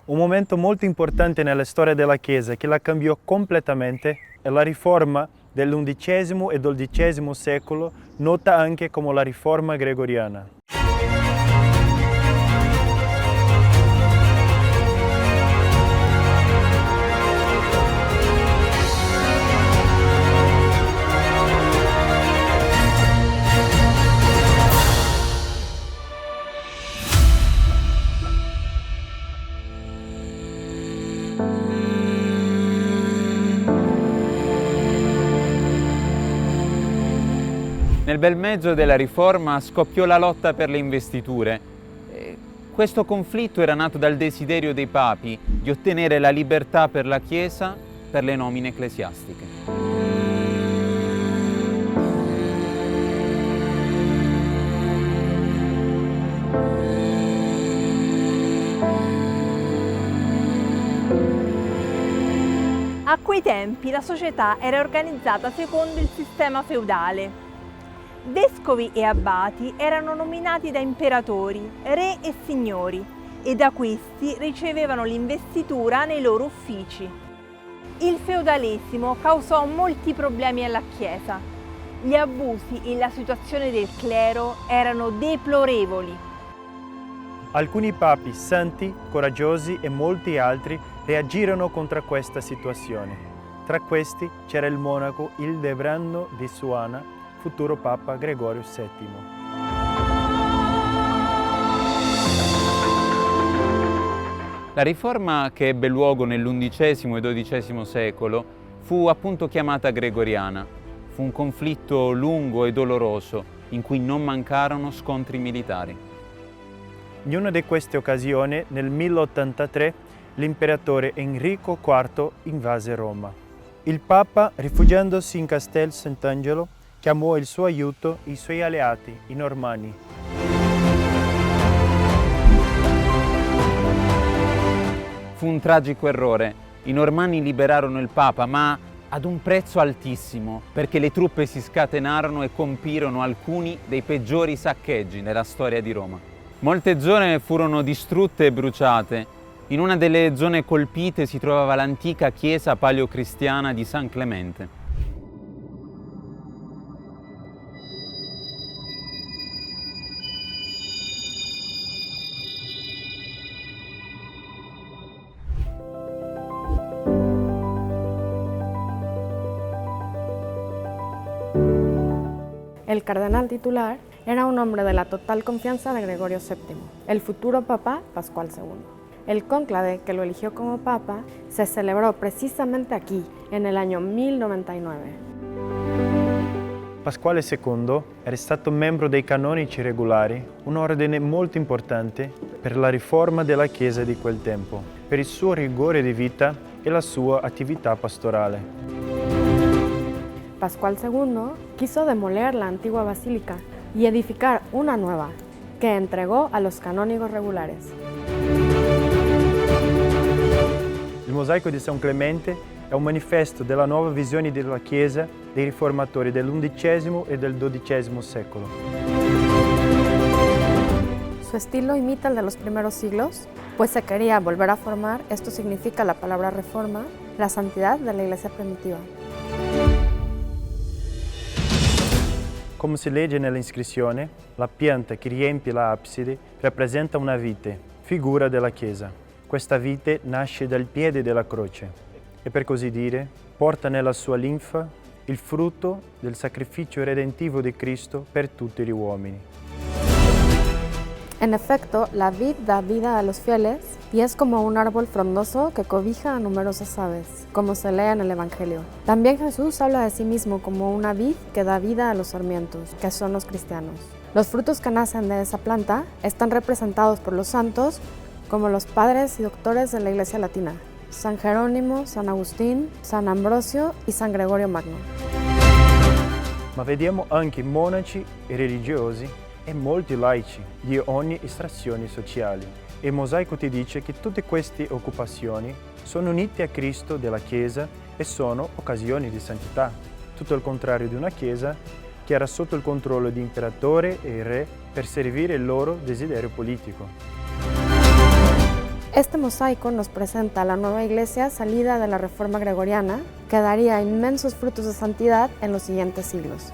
Un momento molto importante nella storia della Chiesa che la cambiò completamente è la riforma dell'undicesimo e XII secolo, nota anche come la riforma gregoriana. Nel bel mezzo della riforma scoppiò la lotta per le investiture. Questo conflitto era nato dal desiderio dei papi di ottenere la libertà per la Chiesa per le nomine ecclesiastiche. A quei tempi la società era organizzata secondo il sistema feudale. Vescovi e abbati erano nominati da imperatori, re e signori e da questi ricevevano l'investitura nei loro uffici. Il feudalesimo causò molti problemi alla Chiesa. Gli abusi e la situazione del clero erano deplorevoli. Alcuni papi santi, coraggiosi e molti altri reagirono contro questa situazione. Tra questi c'era il monaco Ildebrando di Suana, futuro Papa Gregorio VII. La riforma che ebbe luogo nell'undicesimo e XII secolo fu appunto chiamata gregoriana. Fu un conflitto lungo e doloroso in cui non mancarono scontri militari. In una di queste occasioni, nel 1083, l'imperatore Enrico IV invase Roma. Il Papa, rifugiandosi in Castel Sant'Angelo, chiamò il suo aiuto i suoi alleati, i Normanni. Fu un tragico errore. I Normanni liberarono il Papa, ma ad un prezzo altissimo, perché le truppe si scatenarono e compirono alcuni dei peggiori saccheggi nella storia di Roma. Molte zone furono distrutte e bruciate. In una delle zone colpite si trovava l'antica chiesa paleocristiana di San Clemente. El cardenal titular era un hombre de la total confianza de Gregorio VII, el futuro Papa Pascual II. El cónclave que lo eligió como Papa se celebró precisamente aquí, en el año 1099. Pasquale II era stato membro dei Canonici Regolari, un ordine molto importante per la riforma della Chiesa di quel tempo, per il suo rigore di vita e la sua attività pastorale. Pascual II quiso demoler la antigua basílica y edificar una nueva, que entregó a los canónigos regulares. Il mosaico di San Clemente è un manifesto della nuova visione della Chiesa dei riformatori dell'undicesimo e del XII secolo. Su estilo imita el de los primeros siglos, pues se quería volver a formar, esto significa la palabra reforma, la santidad de la Iglesia primitiva. Come si legge nell'iscrizione, la pianta che riempie l'abside rappresenta una vite, figura della Chiesa. Questa vite nasce dal piede della croce e, per così dire, porta nella sua linfa il frutto del sacrificio redentivo di Cristo per tutti gli uomini. En efecto, la vid da vida a los fieles y es como un árbol frondoso que cobija a numerosas aves, como se lee en el Evangelio. También Jesús habla de sí mismo como una vid que da vida a los sarmientos, que son los cristianos. Los frutos que nacen de esa planta están representados por los santos como los padres y doctores de la Iglesia latina, San Jerónimo, San Agustín, San Ambrosio y San Gregorio Magno. Ma vediamo anche monaci e religiosi e molti laici di ogni estrazione sociale. Il mosaico ti dice che tutte queste occupazioni sono unite a Cristo della Chiesa e sono occasioni di santità, tutto il contrario di una Chiesa che era sotto il controllo di imperatore e re per servire il loro desiderio politico. Este mosaico nos presenta a la nueva iglesia salida de la Reforma Gregoriana, que daría inmensos frutos de santidad en los siguientes siglos.